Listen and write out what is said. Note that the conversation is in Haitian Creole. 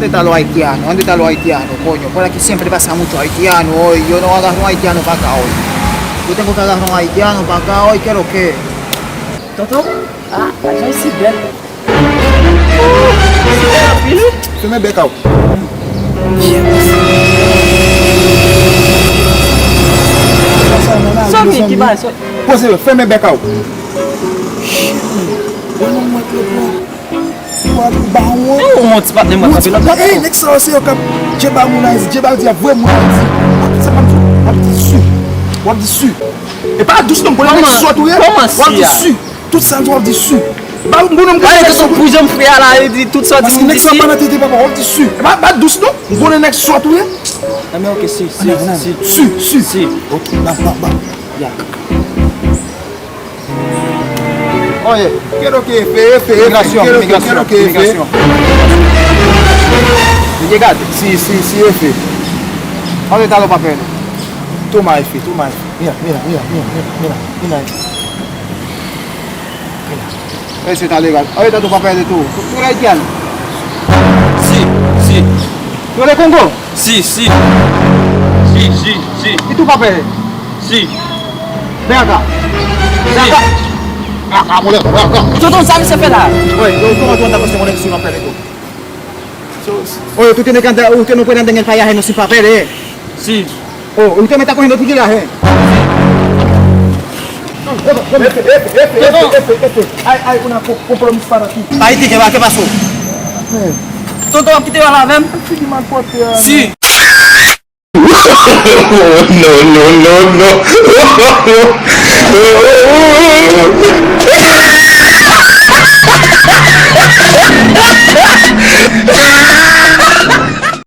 ¿Dónde está los haitianos? ¿Dónde están los haitianos, coño? Por aquí siempre pasa mucho haitiano hoy. Yo no agarro un haitiano para acá hoy. Yo tengo que agarrar un haitiano para acá hoy. ¿Qué es lo que? Tonton, la jan si bel. Feme beka ou. Só mi ki ba, Pose yo, feme beka ou. ou mont si pat ne mont sabi la kat. Hey, nek sa ose yo kap jeba mounaizi, jeba di ya vwe mounaizi. Sa man wap di su. Wap di su. E pa adous non, konen nek sot ou ye. Koman si Wap di ya? su. Tout san wap di su. Ba mbonon mwen Kaya nek ke sot ton poujam fwe ala e di tout sa di Paske moun nek sa disi. man atete papa wap di su. E pa adous non, mbonen nek sot ou ye. Ame ok, si. Su. Si. Ok, ba. Ya. Oye, Quiero que F. migración, Quiero que F. migración. ¿Llegaste? Sí, F. ¿Dónde están los papeles? Toma F. Mira. Ese está legal. ¿Dónde está tu papel tú? ¿Tú eres haitiano? Si. ¿Tú eres Congo? Si. ¿Y tu papel? Si. Ven acá. Acá, moleque, ven acá. Tonton sabi se fe la. Oye, ¿cómo tú andas con ese moleque sin papeles tú? Oye, tú tienes que andar, usted no puede andar en el país ajeno sin papeles, Si. Oh, usted me está cogiendo tiquilaje. F. Hay un compromiso para ti. Haití, ¿qué va? ¿Qué pasó? Tonton ap kite wala vem? Fini man pote. Si. no.